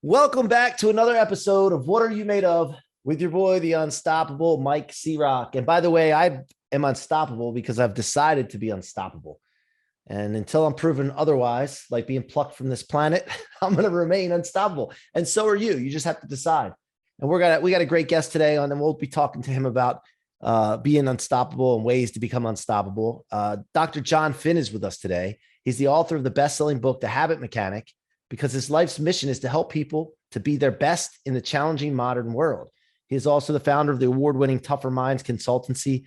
Welcome back to another episode of What Are You Made Of with your boy, the unstoppable Mike C-Roc. And by the way, I am unstoppable because I've decided to be unstoppable. And until I'm proven otherwise, like being plucked from this planet, I'm going to remain unstoppable. And so are you. You just have to decide. And we got a great guest today on, and we'll be talking to him about being unstoppable and ways to become unstoppable. Dr. Jon Finn is with us today. He's the author of the best-selling book, The Habit Mechanic, because his life's mission is to help people to be their best in the challenging modern world. He is also the founder of the award-winning Tougher Minds consultancy,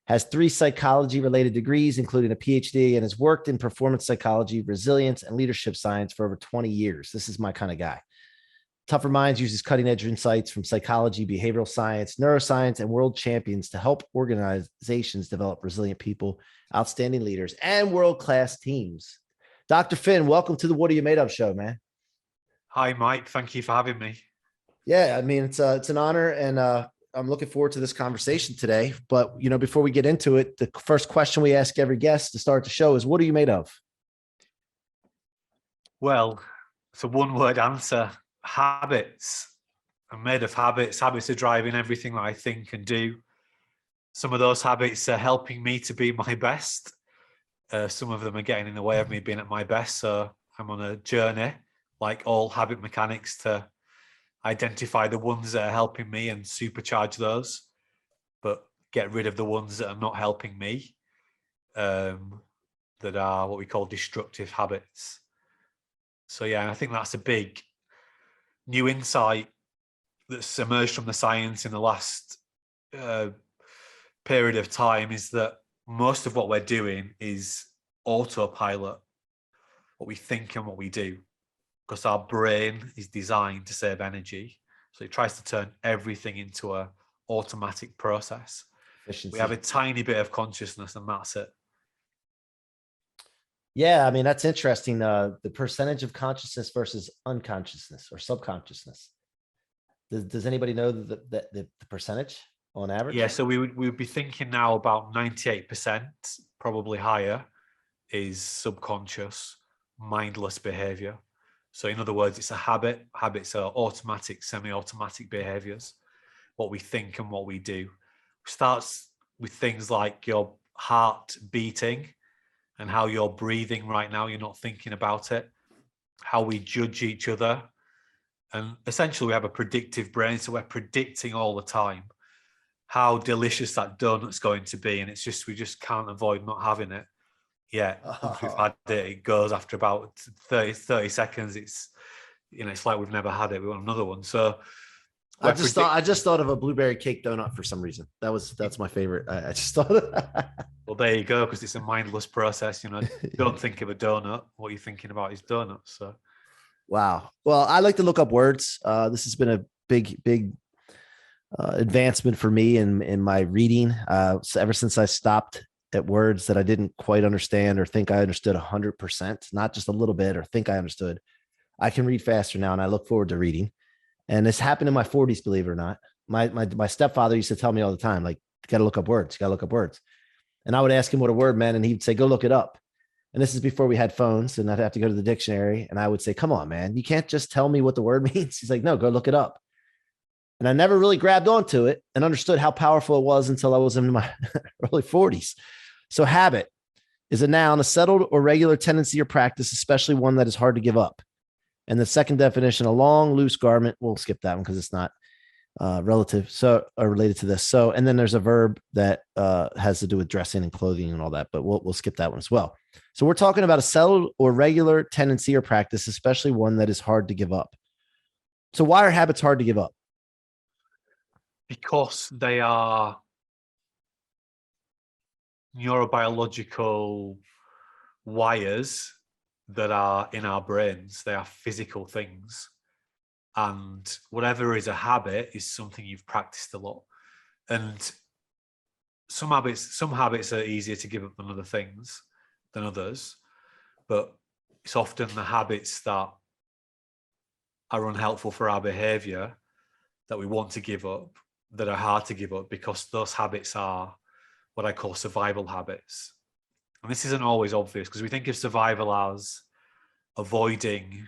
has 3 psychology-related degrees, including a Ph.D., and has worked in performance psychology, resilience, and leadership science for over 20 years. This is my kind of guy. Tougher Minds uses cutting-edge insights from psychology, behavioral science, neuroscience, and world champions to help organizations develop resilient people, outstanding leaders, and world-class teams. Dr. Finn, welcome to the What Are You Made Of show, man. Hi, Mike. Thank you for having me. Yeah, I mean, it's an honor, and I'm looking forward to this conversation today. But, before we get into it, the first question we ask every guest to start the show is, what are you made of? Well, it's a one-word answer. Habits. I'm made of habits. Habits are driving everything that I think and do. Some of those habits are helping me to be my best. Some of them are getting in the way of me being at my best. So I'm on a journey, like all habit mechanics, to identify the ones that are helping me and supercharge those, but get rid of the ones that are not helping me, that are what we call destructive habits. So yeah, I think that's a big new insight that's emerged from the science in the last period of time, is that most of what we're doing is autopilot, what we think and what we do, because our brain is designed to save energy. So it tries to turn everything into an automatic process. Efficiency. We have a tiny bit of consciousness, and that's it. Yeah, I mean, that's interesting. The percentage of consciousness versus unconsciousness or subconsciousness. Does anybody know the percentage on average? Yeah, so we would be thinking now about 98%, probably higher, is subconscious, mindless behavior. So in other words, it's a habit. Habits are automatic, semi-automatic behaviors, what we think and what we do. It starts with things like your heart beating and how you're breathing right now. You're not thinking about it. How we judge each other. And essentially we have a predictive brain. So we're predicting all the time how delicious that donut's going to be. And it's just, we just can't avoid not having it. Yeah, once we've had it, it goes after about 30 seconds. It's, it's like we've never had it. We want another one. So I just thought of a blueberry cake donut for some reason. That's my favorite. I just thought of Well, there you go, because it's a mindless process. Don't think of a donut. What you're thinking about is donuts. So wow. Well, I like to look up words. This has been a big advancement for me in my reading. So ever since I stopped at words that I didn't quite understand or think I understood 100%, not just a little bit or think I understood, I can read faster now, and I look forward to reading. And this happened in my 40s, believe it or not. My stepfather used to tell me all the time, like, you got to look up words. You got to look up words. And I would ask him what a word meant, and he'd say, go look it up. And this is before we had phones, and I'd have to go to the dictionary. And I would say, come on, man, you can't just tell me what the word means. He's like, no, go look it up. And I never really grabbed onto it and understood how powerful it was until I was in my early 40s. So habit is a noun, a settled or regular tendency or practice, especially one that is hard to give up. And the second definition, a long, loose garment. We'll skip that one because it's not relative, so or related to this. So, and then there's a verb that has to do with dressing and clothing and all that, but we'll skip that one as well. So we're talking about a settled or regular tendency or practice, especially one that is hard to give up. So why are habits hard to give up? Because they are neurobiological wires that are in our brains. They are physical things. And whatever is a habit is something you've practiced a lot. And some habits are easier to give up than others. But it's often the habits that are unhelpful for our behavior that we want to give up, that are hard to give up, because those habits are what I call survival habits. And this isn't always obvious, because we think of survival as avoiding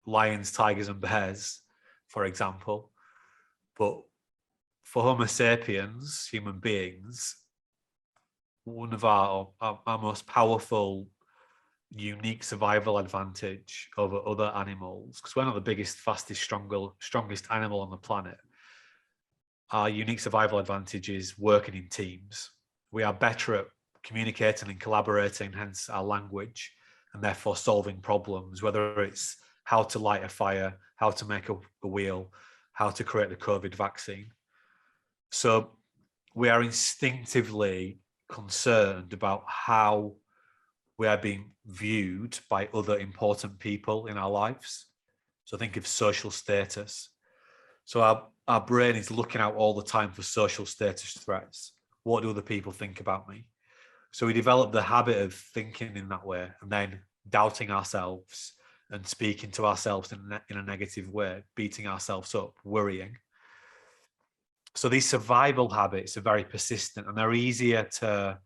lions, tigers, and bears, for example. But for Homo sapiens, human beings, one of our most powerful, unique survival advantage over other animals, because we're not the biggest, fastest, strongest animal on the planet. Our unique survival advantage is working in teams. We are better at communicating and collaborating, hence our language, and therefore solving problems, whether it's how to light a fire, how to make a wheel, how to create the COVID vaccine. So we are instinctively concerned about how we are being viewed by other important people in our lives. So think of social status. So our brain is looking out all the time for social status threats. What do other people think about me? So we develop the habit of thinking in that way and then doubting ourselves and speaking to ourselves in a negative way, beating ourselves up, worrying. So these survival habits are very persistent, and they're easier to,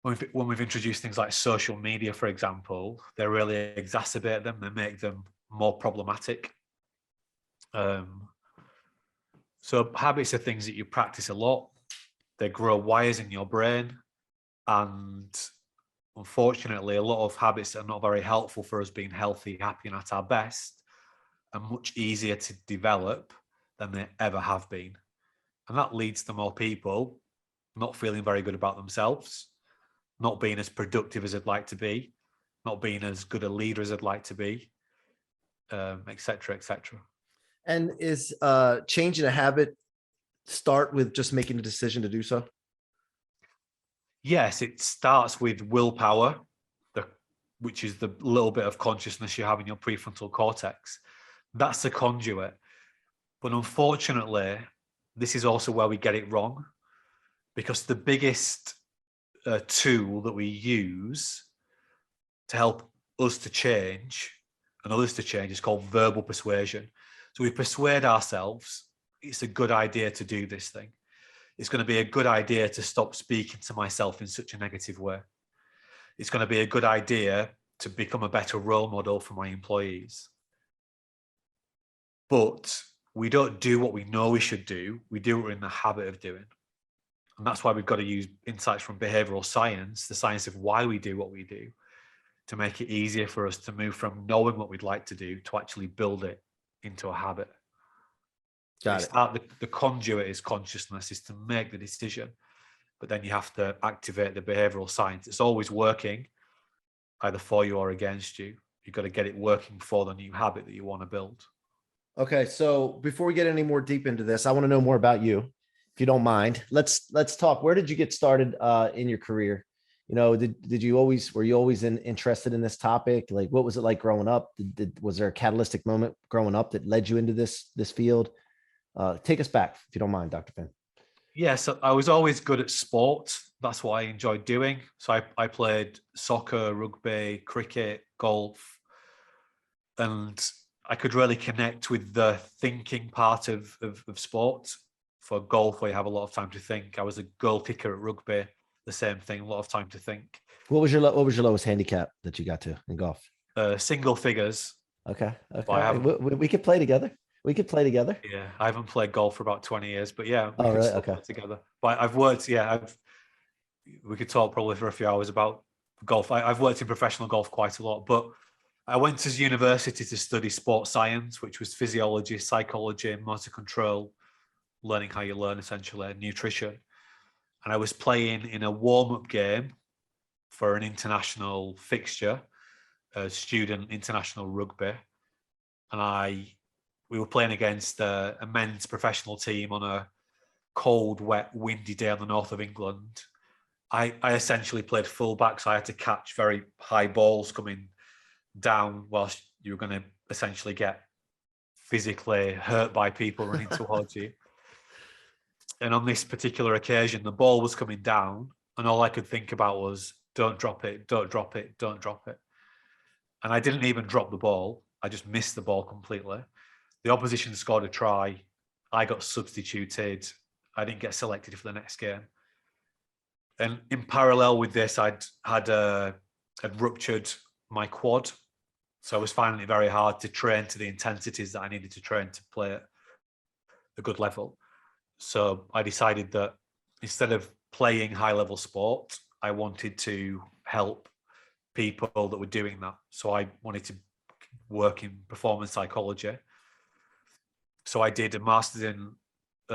when we've introduced things like social media, for example, they really exacerbate them, they make them more problematic. So habits are things that you practice a lot. They grow wires in your brain. And unfortunately, a lot of habits that are not very helpful for us being healthy, happy, and at our best are much easier to develop than they ever have been. And that leads to more people not feeling very good about themselves, not being as productive as they'd like to be, not being as good a leader as they'd like to be, et cetera, et cetera. And is changing a habit start with just making a decision to do so? Yes, it starts with willpower, which is the little bit of consciousness you have in your prefrontal cortex. That's the conduit. But unfortunately, this is also where we get it wrong, because the biggest tool that we use to help us to change and others to change is called verbal persuasion. So we persuade ourselves it's a good idea to do this thing. It's going to be a good idea to stop speaking to myself in such a negative way. It's going to be a good idea to become a better role model for my employees. But we don't do what we know we should do. We do what we're in the habit of doing. And that's why we've got to use insights from behavioral science, the science of why we do what we do, to make it easier for us to move from knowing what we'd like to do to actually build it into a habit. Got it. The conduit is consciousness, is to make the decision, but then you have to activate the behavioral science. It's always working, either for you or against you. You've got to get it working for the new habit that you want to build. Okay, so before we get any more deep into this, I want to know more about you, if you don't mind. Let's talk. Where did you get started in your career? You know, were you always interested in this topic? Like, what was it like growing up? Was there a catalytic moment growing up that led you into this field? Take us back, if you don't mind, Dr. Finn. Yeah, so I was always good at sport. That's what I enjoyed doing. So I played soccer, rugby, cricket, golf, and I could really connect with the thinking part of sport. For golf, where you have a lot of time to think. I was a goal kicker at rugby, the same thing, a lot of time to think. What was your lowest handicap that you got to in golf? Single figures. Okay. We could play together. We could play together. Yeah, I haven't played golf for about 20 years, but yeah, we could really? still play together. But I've worked, we could talk probably for a few hours about golf. I've worked in professional golf quite a lot, but I went to university to study sports science, which was physiology, psychology, motor control, learning how you learn, essentially, nutrition. And I was playing in a warm-up game for an international fixture, a student international rugby. And we were playing against a men's professional team on a cold, wet, windy day in the north of England. I essentially played fullback, so I had to catch very high balls coming down whilst you were going to essentially get physically hurt by people running towards you. And on this particular occasion, the ball was coming down, and all I could think about was, don't drop it, don't drop it, don't drop it. And I didn't even drop the ball. I just missed the ball completely. The opposition scored a try. I got substituted. I didn't get selected for the next game. And in parallel with this, I'd ruptured my quad. So I was finding it very hard to train to the intensities that I needed to train to play at a good level. So I decided that instead of playing high level sport, I wanted to help people that were doing that. So I wanted to work in performance psychology. So I did a master's in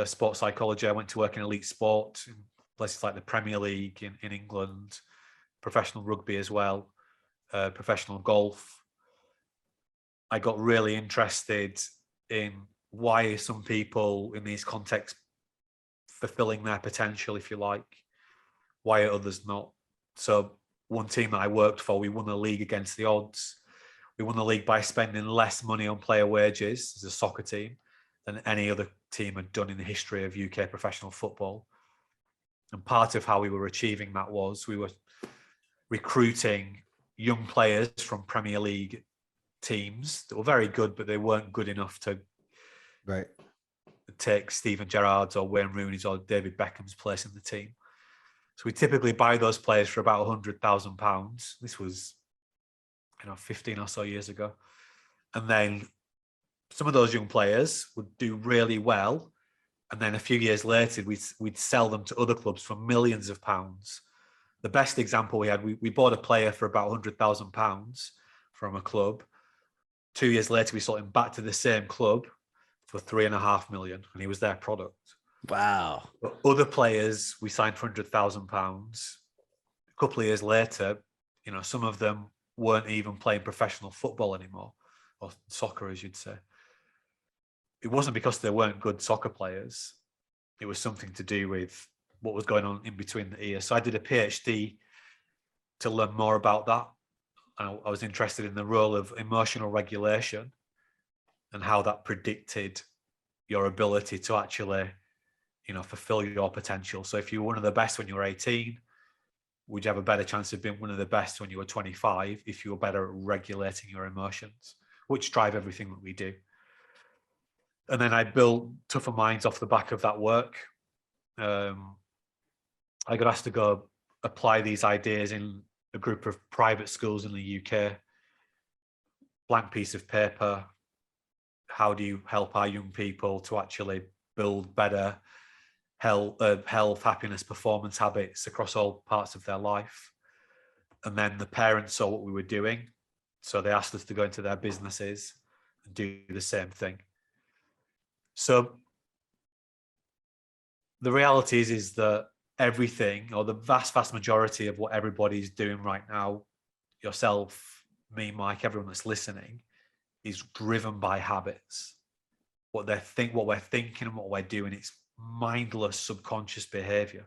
sports psychology. I went to work in elite sport in places like the Premier League in England, professional rugby as well, professional golf. I got really interested in why some people in these contexts fulfilling their potential, if you like, why are others not? So one team that I worked for, we won the league against the odds. We won the league by spending less money on player wages as a soccer team than any other team had done in the history of UK professional football. And part of how we were achieving that was we were recruiting young players from Premier League teams that were very good, but they weren't good enough to take Steven Gerrard's or Wayne Rooney's or David Beckham's place in the team. So we typically buy those players for about £100,000. This was, 15 or so years ago. And then some of those young players would do really well. And then a few years later, we'd sell them to other clubs for millions of pounds. The best example we had, we bought a player for about £100,000 from a club. 2 years later, we sold him back to the same club for £3.5 million, and he was their product. Wow. But other players we signed for £100,000. A couple of years later, some of them weren't even playing professional football anymore, or soccer, as you'd say. It wasn't because they weren't good soccer players. It was something to do with what was going on in between the ears. So I did a Ph.D. to learn more about that. And I was interested in the role of emotional regulation and how that predicted your ability to actually, fulfill your potential. So if you were one of the best when you were 18, would you have a better chance of being one of the best when you were 25 if you were better at regulating your emotions, which drive everything that we do? And then I built Tougher Minds off the back of that work. I got asked to go apply these ideas in a group of private schools in the UK. Blank piece of paper. How do you help our young people to actually build better health, happiness, performance habits across all parts of their life? And then the parents saw what we were doing. So they asked us to go into their businesses and do the same thing. So the reality is that everything, or the vast majority of what everybody's doing right now, yourself, me, Mike, everyone that's listening, is driven by habits. What we're thinking and what we're doing, it's mindless subconscious behavior.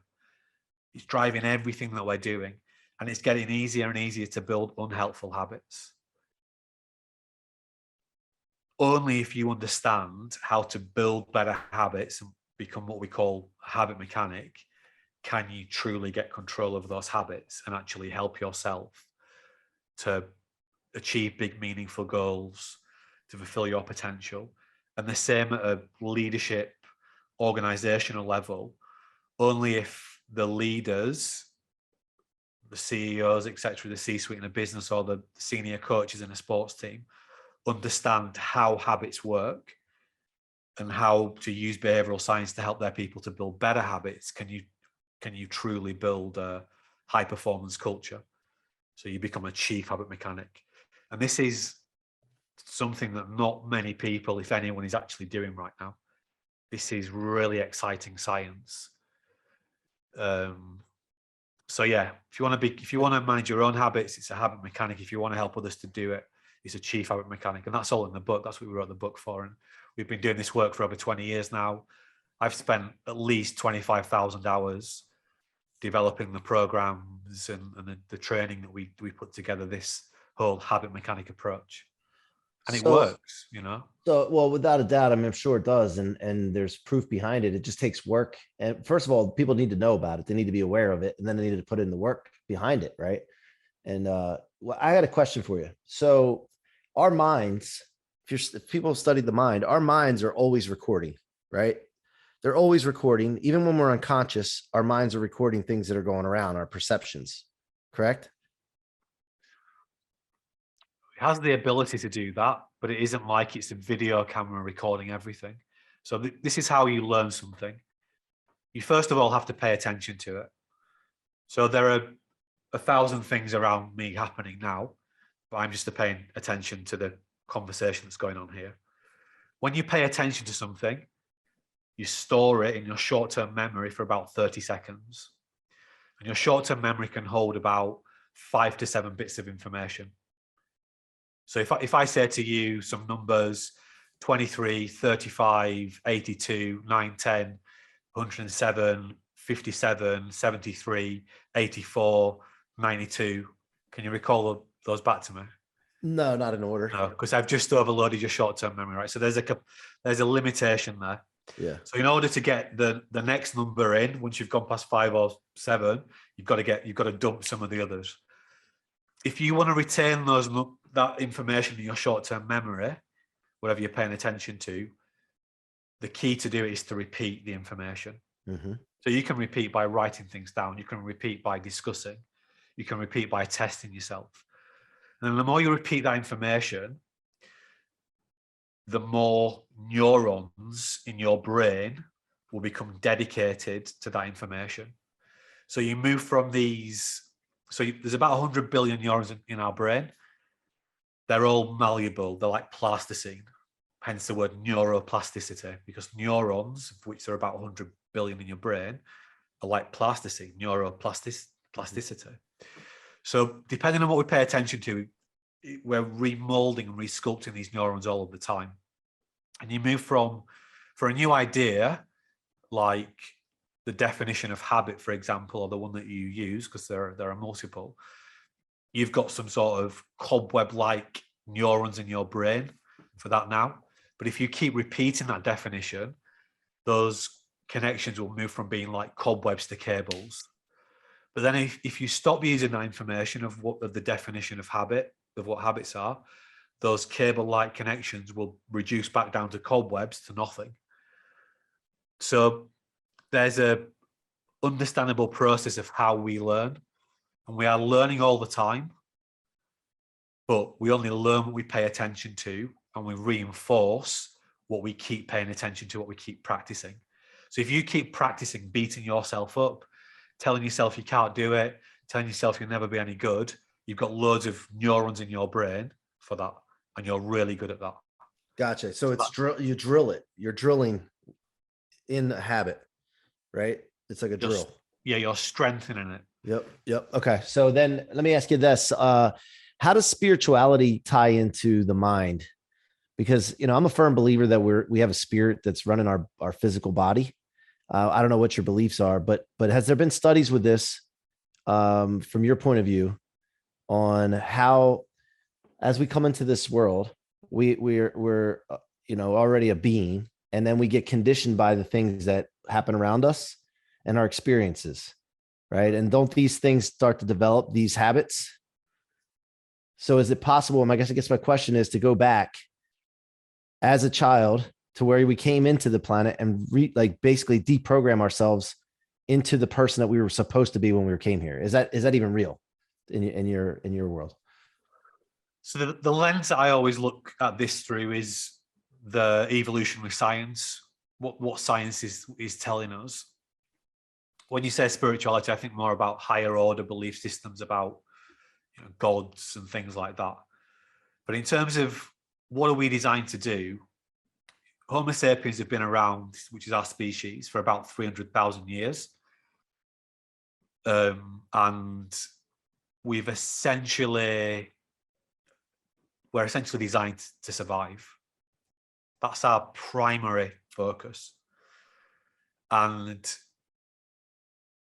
It's driving everything that we're doing, and it's getting easier and easier to build unhelpful habits. Only if you understand how to build better habits and become what we call a habit mechanic, can you truly get control over those habits and actually help yourself to achieve big, meaningful goals, to fulfill your potential. And the same at a leadership, organizational level. Only if the leaders, the CEOs, etc., the C-suite in a business, or the senior coaches in a sports team understand how habits work and how to use behavioral science to help their people to build better habits, can you truly build a high performance culture. So you become a chief habit mechanic. And this is something that not many people, if anyone, is actually doing right now. This is really exciting science. So yeah, if you want to manage your own habits, it's a habit mechanic. If you want to help others to do it, it's a chief habit mechanic. And that's all in the book. That's what we wrote the book for. And we've been doing this work for over 20 years now. I've spent at least 25,000 hours developing the programs and the training that we put together, this whole habit mechanic approach. And it works, So, well, without a doubt, I'm sure it does. And there's proof behind it. It just takes work. And first of all, people need to know about it. They need to be aware of it. And then they need to put in the work behind it. Right. And well, I got a question for you. So our minds, if people study the mind, our minds are always recording, right? They're always recording. Even when we're unconscious, our minds are recording things that are going around, our perceptions, correct? has the ability to do that, but it isn't like it's a video camera recording everything. So this is how you learn something. You first of all have to pay attention to it. So there are 1,000 things around me happening now, but I'm just paying attention to the conversation that's going on here. When you pay attention to something, you store it in your short-term memory for about 30 seconds. And your short-term memory can hold about 5 to 7 bits of information. So if I say to you some numbers, 23, 35, 82, 9, 10, 107, 57, 73, 84, 92, can you recall those back to me? No, not in order. No, because I've just overloaded your short-term memory, right? So there's a limitation there. Yeah. So in order to get the next number in, once you've gone past 5 or 7, you've got to dump some of the others. If you want to retain that information in your short-term memory, whatever you're paying attention to, the key to do it is to repeat the information. Mm-hmm. So you can repeat by writing things down. You can repeat by discussing. You can repeat by testing yourself. And the more you repeat that information, the more neurons in your brain will become dedicated to that information. So you move from these, there's about 100 billion neurons in our brain. They're all malleable. They're like plasticine, hence the word neuroplasticity, because neurons, of which there are about 100 billion in your brain, are like plasticine, neuroplasticity. So depending on what we pay attention to, we're remolding and resculpting these neurons all of the time. And you move for a new idea, like the definition of habit, for example, or the one that you use, because there are multiple, you've got some sort of cobweb-like neurons in your brain for that now. But if you keep repeating that definition, those connections will move from being like cobwebs to cables. But then if you stop using that information of the definition of habit, of what habits are, those cable-like connections will reduce back down to cobwebs to nothing. So there's a understandable process of how we learn, and we are learning all the time, but we only learn what we pay attention to, and we reinforce what we keep paying attention to, what we keep practicing. So if you keep practicing beating yourself up, telling yourself you can't do it, telling yourself you'll never be any good, you've got loads of neurons in your brain for that, and you're really good at that. Gotcha. So it's you drill it. You're drilling in a habit, right? It's like a drill. Yeah, you're strengthening it. Yep. Okay. So then let me ask you this. How does spirituality tie into the mind? Because, I'm a firm believer that we have a spirit that's running our physical body. I don't know what your beliefs are, but has there been studies with this from your point of view on how, as we come into this world, we're already a being, and then we get conditioned by the things that happen around us and our experiences, right? And don't these things start to develop these habits? So is it possible, and I guess my question is, to go back as a child to where we came into the planet and basically deprogram ourselves into the person that we were supposed to be when we came here? Is that even real in your world? So the lens that I always look at this through is the evolutionary science, what science is telling us. When you say spirituality, I think more about higher order belief systems about gods and things like that. But in terms of what are we designed to do, Homo sapiens have been around, which is our species, for about 300,000 years. And we're essentially designed to survive. That's our primary focus. And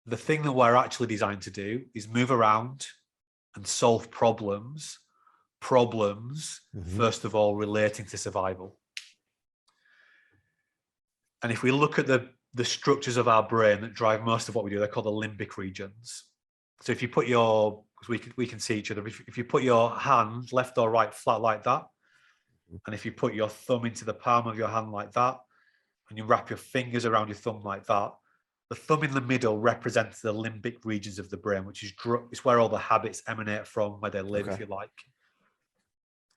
the thing that we're actually designed to do is move around and solve problems, first of all, relating to survival. And if we look at the structures of our brain that drive most of what we do, they're called the limbic regions. So if you put because we can see each other, if you put your hand left or right flat like that, and if you put your thumb into the palm of your hand like that, and you wrap your fingers around your thumb like that, the thumb in the middle represents the limbic regions of the brain, which is it's where all the habits emanate from, where they live, if you like.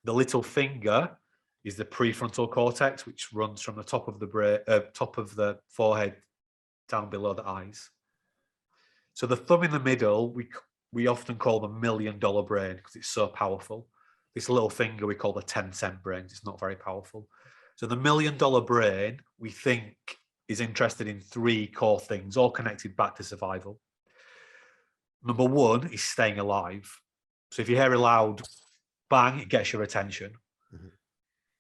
The little finger is the prefrontal cortex, which runs from the top of the brain, top of the forehead down below the eyes. So the thumb in the middle, we often call the $1 million brain because it's so powerful. This little finger we call the 10-cent brain. It's not very powerful. So the $1 million brain, we think, is interested in 3 core things, all connected back to survival. Number 1 is staying alive. So if you hear a loud bang, it gets your attention. Mm-hmm.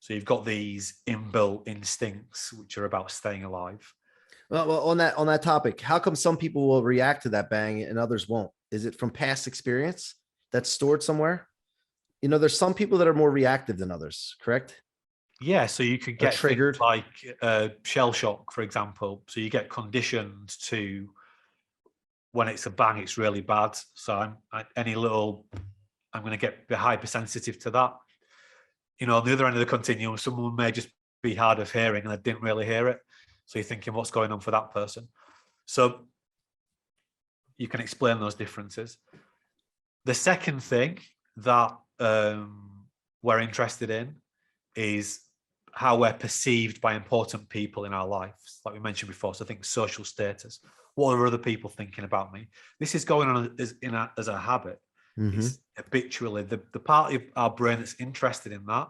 So you've got these inbuilt instincts which are about staying alive. Well, on that topic, how come some people will react to that bang and others won't? Is it from past experience that's stored somewhere? You know, there's some people that are more reactive than others, correct? Yeah, so you could get triggered, things like shell shock, for example. So you get conditioned to, when it's a bang, it's really bad. So I'm going to get hypersensitive to that. You know, on the other end of the continuum, someone may just be hard of hearing and they didn't really hear it. So you're thinking, what's going on for that person? So you can explain those differences. The second thing that we're interested in is how we're perceived by important people in our lives, like we mentioned before. So I think social status. What are other people thinking about me? This is going on as a habit. Mm-hmm. It's habitually the part of our brain that's interested in that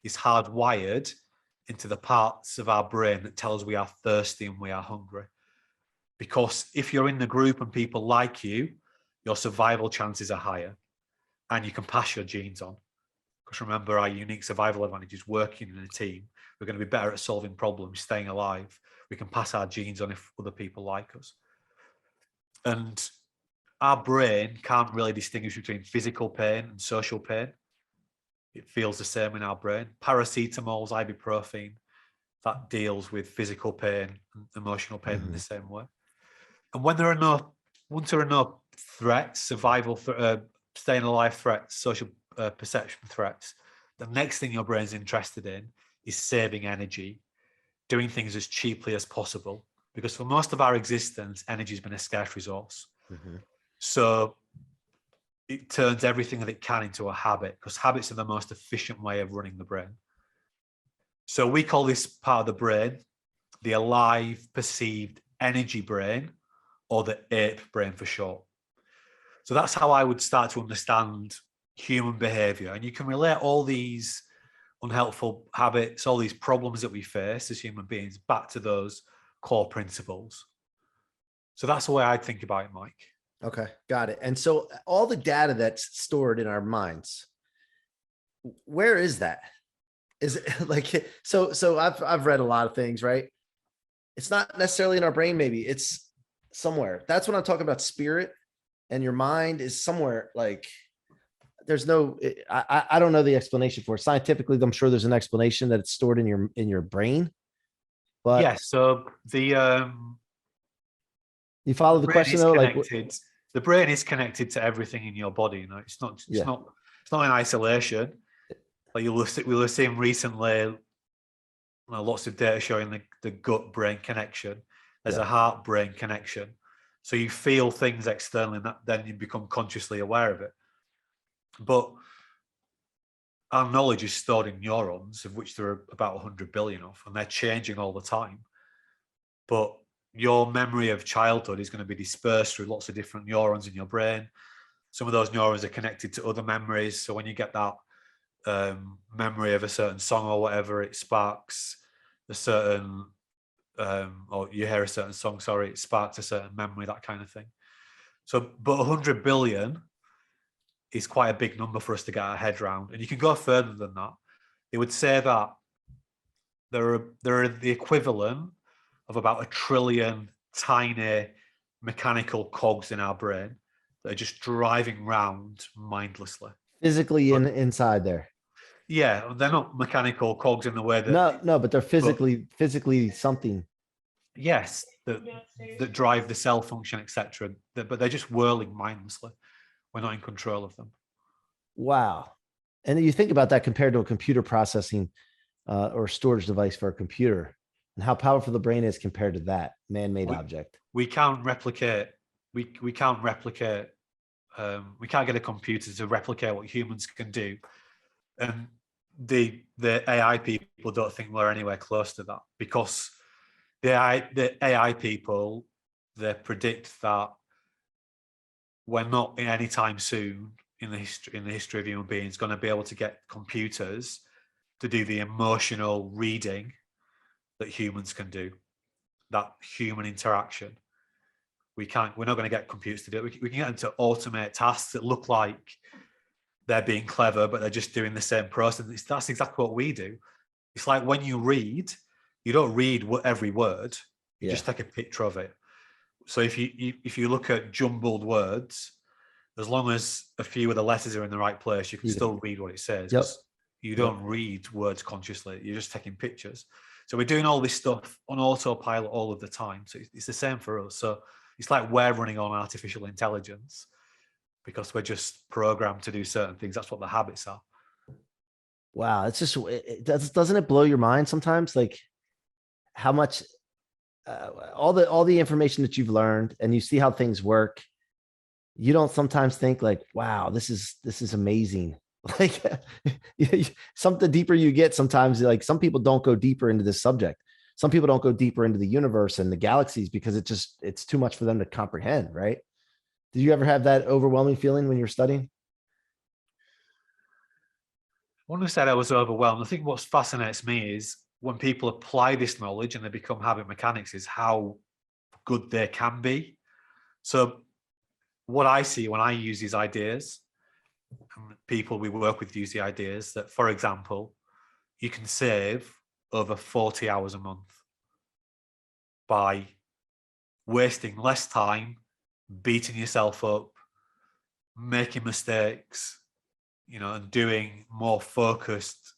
is hardwired into the parts of our brain that tell us we are thirsty and we are hungry. Because if you're in the group and people like you, your survival chances are higher and you can pass your genes on. Because remember, our unique survival advantage is working in a team. We're going to be better at solving problems, staying alive. We can pass our genes on if other people like us. And our brain can't really distinguish between physical pain and social pain. It feels the same in our brain. Paracetamols, ibuprofen, that deals with physical pain and emotional pain in the same way. And once there are no threats, survival, staying alive threats, social perception threats, the next thing your brain's interested in is saving energy, doing things as cheaply as possible. Because for most of our existence, energy has been a scarce resource. Mm-hmm. So it turns everything that it can into a habit, because habits are the most efficient way of running the brain. So we call this part of the brain the alive, perceived energy brain, or the ape brain for short. So that's how I would start to understand human behavior. And you can relate all these unhelpful habits, all these problems that we face as human beings back to those core principles. So that's the way I think about it, Mike. Okay, got it. And so all the data that's stored in our minds, where is that? Is it like, so I've read a lot of things, right? It's not necessarily in our brain. Maybe it's somewhere. That's what I'm talking about. Spirit and your mind is somewhere. Like there's no, I don't know the explanation for it. Scientifically, I'm sure there's an explanation that it's stored in your brain. But yes. So you follow the question though, like the brain is connected to everything in your body. You know, it's not in isolation. Like we were seeing recently, lots of data showing the gut-brain connection. There's a heart-brain connection. So you feel things externally, and then you become consciously aware of it. But our knowledge is stored in neurons, of which there are about 100 billion of, and they're changing all the time. But your memory of childhood is going to be dispersed through lots of different neurons in your brain. Some of those neurons are connected to other memories. So when you get that memory of a certain song or whatever, it sparks a certain, or you hear a certain song, it sparks a certain memory, that kind of thing. So, but 100 billion is quite a big number for us to get our head around. And you can go further than that. They would say that there are the equivalent of about 1 trillion tiny mechanical cogs in our brain that are just driving around mindlessly. Physically inside there. Yeah, they're not mechanical cogs in the way that no, but they're physically something. Yes, that drive the cell function, etc. But they're just whirling mindlessly. We're not in control of them. Wow. And then you think about that compared to a computer processing or storage device for a computer, and how powerful the brain is compared to that man-made object. We can't replicate. We can't replicate. We can't get a computer to replicate what humans can do. And the AI people don't think we're anywhere close to that, because the AI people, they predict that we're not in any time soon in the history of human beings going to be able to get computers to do the emotional reading that humans can do, that human interaction. We're not going to get computers to do it. We can get them to automate tasks that look like they're being clever, but they're just doing the same process. That's exactly what we do. It's like when you read, you don't read every word. You just take a picture of it. So if you look at jumbled words, as long as a few of the letters are in the right place, you can still read what it says. Yep. You don't read words consciously. You're just taking pictures. So we're doing all this stuff on autopilot all of the time. So it's the same for us. So it's like we're running on artificial intelligence because we're just programmed to do certain things. That's what the habits are. Wow. It's just, doesn't it blow your mind sometimes? Like how much, all the information that you've learned and you see how things work, you don't sometimes think like, wow, this is amazing. Like the deeper you get, sometimes like some people don't go deeper into this subject. Some people don't go deeper into the universe and the galaxies because it's too much for them to comprehend. Right. Did you ever have that overwhelming feeling when you're studying? I wouldn't have said I was overwhelmed. I think what fascinates me is when people apply this knowledge and they become habit mechanics is how good they can be. So what I see when I use these ideas, and people we work with use the ideas, that, for example, you can save over 40 hours a month by wasting less time, beating yourself up, making mistakes, and doing more focused,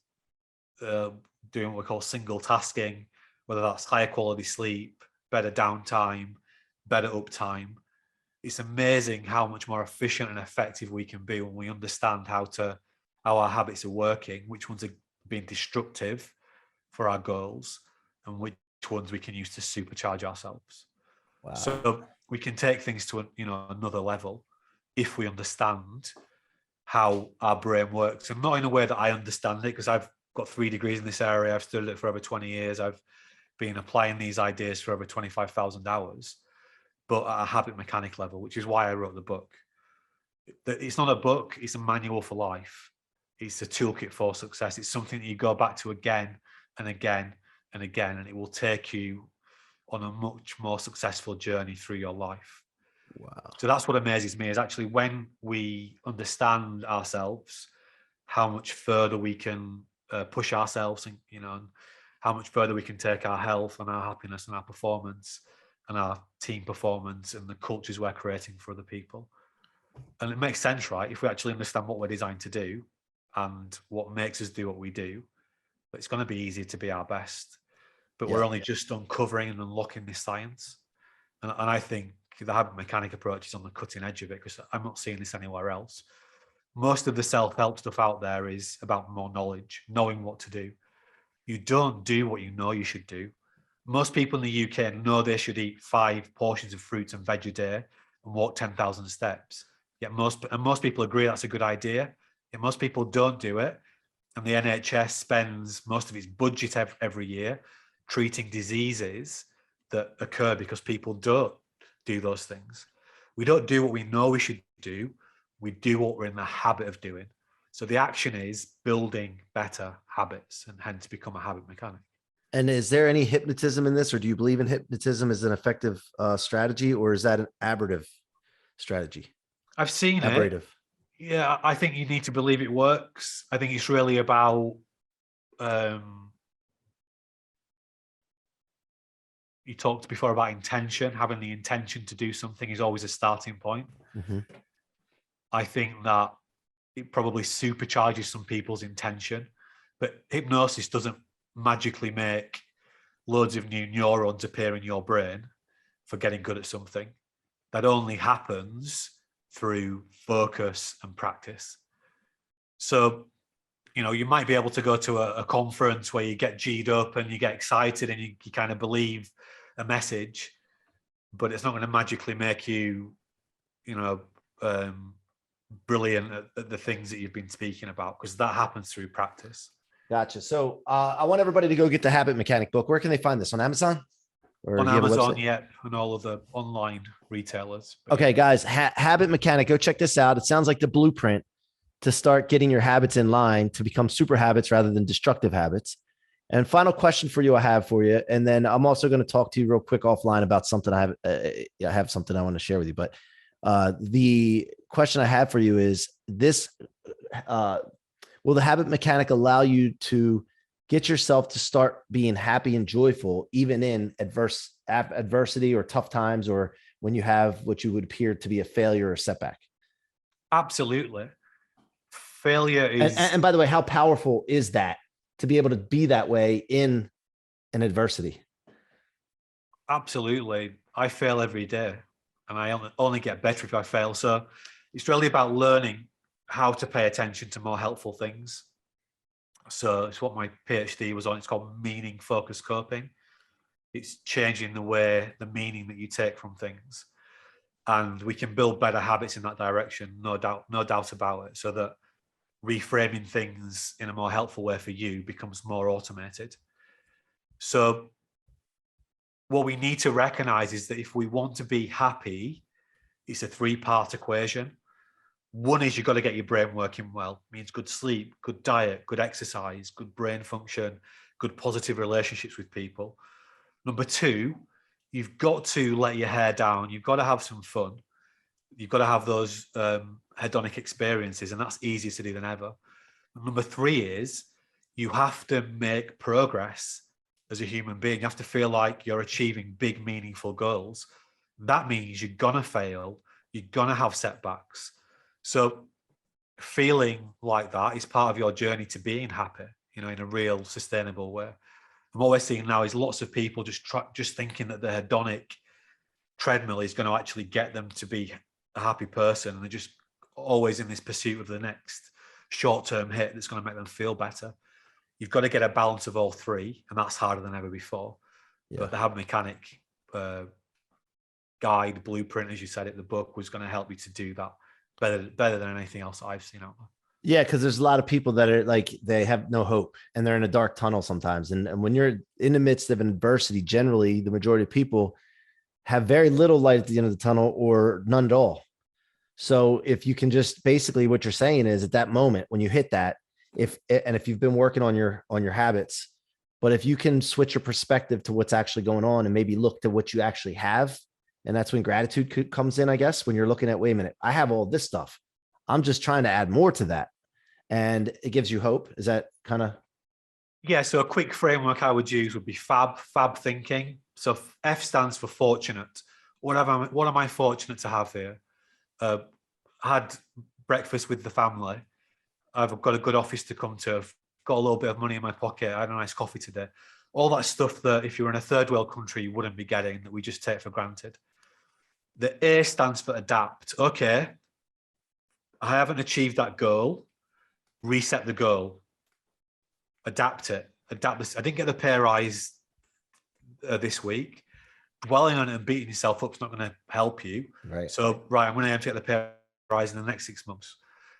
doing what we call single tasking, whether that's higher quality sleep, better downtime, better uptime. It's amazing how much more efficient and effective we can be when we understand how our habits are working, which ones are being destructive for our goals, and which ones we can use to supercharge ourselves. Wow. So we can take things to another level if we understand how our brain works, and not in a way that I understand it, because I've got 3 degrees in this area. I've studied it for over 20 years. I've been applying these ideas for over 25,000 hours, but at a habit mechanic level, which is why I wrote the book. It's not a book, it's a manual for life. It's a toolkit for success. It's something that you go back to again and again and again, and it will take you on a much more successful journey through your life. Wow. So that's what amazes me, is actually when we understand ourselves, how much further we can push ourselves, and how much further we can take our health and our happiness and our performance and our team performance and the cultures we're creating for other people. And it makes sense, right? If we actually understand what we're designed to do and what makes us do what we do, it's going to be easier to be our best. But we're only just uncovering and unlocking this science. And I think the habit mechanic approach is on the cutting edge of it, because I'm not seeing this anywhere else. Most of the self-help stuff out there is about more knowledge, knowing what to do. You don't do what you know you should do. Most people in the UK know they should eat 5 portions of fruits and veg a day and walk 10,000 steps. Yet most people agree that's a good idea. Yet most people don't do it. And the NHS spends most of its budget every year treating diseases that occur because people don't do those things. We don't do what we know we should do. We do what we're in the habit of doing. So the action is building better habits, and hence become a habit mechanic. And is there any hypnotism in this, or do you believe in hypnotism as an effective strategy, or is that an aberrative strategy? I've seen it. Yeah, I think you need to believe it works. I think it's really about you talked before about intention. Having the intention to do something is always a starting point. Mm-hmm. I think that it probably supercharges some people's intention, but hypnosis doesn't magically make loads of new neurons appear in your brain for getting good at something. That only happens through focus and practice. So, you might be able to go to a conference where you get G'd up and you get excited and you kind of believe a message, but it's not going to magically make you, brilliant at the things that you've been speaking about, because that happens through practice. Gotcha. So I want everybody to go get the Habit Mechanic book. Where can they find this? On Amazon? Or On do you have a Amazon, website? yep, and all of the online retailers. But Okay, guys, Habit Mechanic, go check this out. It sounds like the blueprint to start getting your habits in line to become super habits rather than destructive habits. And final question for you, I have for you, and then I'm also going to talk to you real quick offline about something I have something I want to share with you. But the question I have for you is this: will the Habit Mechanic allow you to get yourself to start being happy and joyful, even in adversity or tough times, or when you have what you would appear to be a failure or setback? absolutely. Failure is And by the way, how powerful is that to be able to be that way in an adversity? absolutely. I fail every day, and I only get better if I fail. So it's really about learning how to pay attention to more helpful things. So it's what my PhD was on. It's called meaning focused coping. It's changing the meaning that you take from things. And we can build better habits in that direction, no doubt about it. So that reframing things in a more helpful way for you becomes more automated. So what we need to recognize is that if we want to be happy, it's a three-part equation. One is you've got to get your brain working well. It means good sleep, good diet, good exercise, good brain function, good positive relationships with people. Number two, you've got to let your hair down. You've got to have some fun. You've got to have those hedonic experiences, and that's easier to do than ever. And number three is you have to make progress as a human being. You have to feel like you're achieving big, meaningful goals. That means you're going to fail. You're going to have setbacks. So feeling like that is part of your journey to being happy, in a real sustainable way. And what we're seeing now is lots of people just thinking that the hedonic treadmill is going to actually get them to be a happy person. And they're just always in this pursuit of the next short-term hit that's going to make them feel better. You've got to get a balance of all three, and that's harder than ever before. Yeah. But the Habit Mechanic guide, blueprint, as you said it, the book was going to help you to do that better than anything else I've seen out there. Yeah, because there's a lot of people that are like, they have no hope and they're in a dark tunnel sometimes. And when you're in the midst of adversity, generally the majority of people have very little light at the end of the tunnel or none at all. So if you can just, basically what you're saying is at that moment when you hit that, if you've been working on your habits, but if you can switch your perspective to what's actually going on and maybe look to what you actually have, and that's when gratitude comes in, I guess, when you're looking at, wait a minute, I have all this stuff. I'm just trying to add more to that. And it gives you hope. Is that kind of? Yeah. So a quick framework I would use would be FAB thinking. So F stands for fortunate. What am I fortunate to have here? Had breakfast with the family. I've got a good office to come to. I've got a little bit of money in my pocket. I had a nice coffee today. All that stuff that if you're in a third world country, you wouldn't be getting, that we just take for granted. The A stands for adapt. Okay, I haven't achieved that goal. Reset the goal. Adapt it. Adapt this. I didn't get the pay rise this week. Dwelling on it and beating yourself up is not going to help you. Right. So, I'm going to aim to get the pay rise in the next 6 months.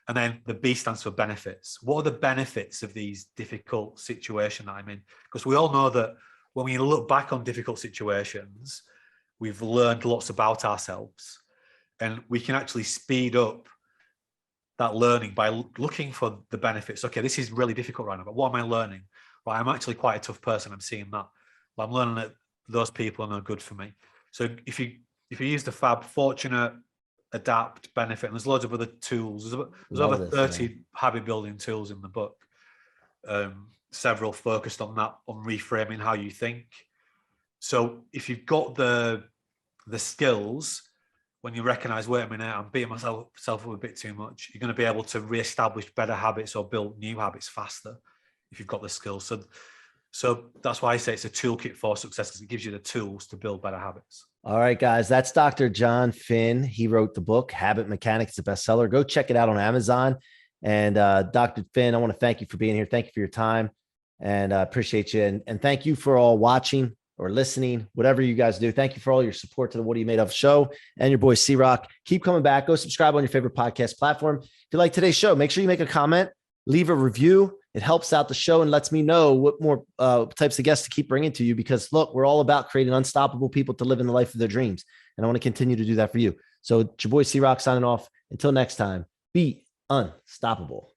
And then the B stands for benefits. What are the benefits of these difficult situations that I'm in? Because we all know that when we look back on difficult situations, we've learned lots about ourselves, and we can actually speed up that learning by looking for the benefits. Okay, this is really difficult right now, but what am I learning? Right, I'm actually quite a tough person. I'm seeing that. Well, I'm learning that those people are no good for me. So if you use the FAB, fortunate, adapt, benefit, and there's loads of other tools. There's over 30 habit building tools in the book. Several focused on that, on reframing how you think. So if you've got the skills, when you recognize, wait a minute, I'm beating myself up a bit too much, you're going to be able to reestablish better habits or build new habits faster if you've got the skills. So that's why I say it's a toolkit for success, because it gives you the tools to build better habits. All right, guys, that's Dr. Jon Finn. He wrote the book, Habit Mechanics, the bestseller. Go check it out on Amazon. And Dr. Finn, I want to thank you for being here. Thank you for your time, and I appreciate you. And thank you for all watching or listening, whatever you guys do. Thank you for all your support to the What Are You Made Of show and your boy C-Roc. Keep coming back. Go subscribe on your favorite podcast platform. If you like today's show, make sure you make a comment leave a review. It helps out the show and lets me know what more types of guests to keep bringing to you, because look, we're all about creating unstoppable people to live in the life of their dreams. And I want to continue to do that for you. So it's your boy C-Roc signing off. Until next time, be unstoppable.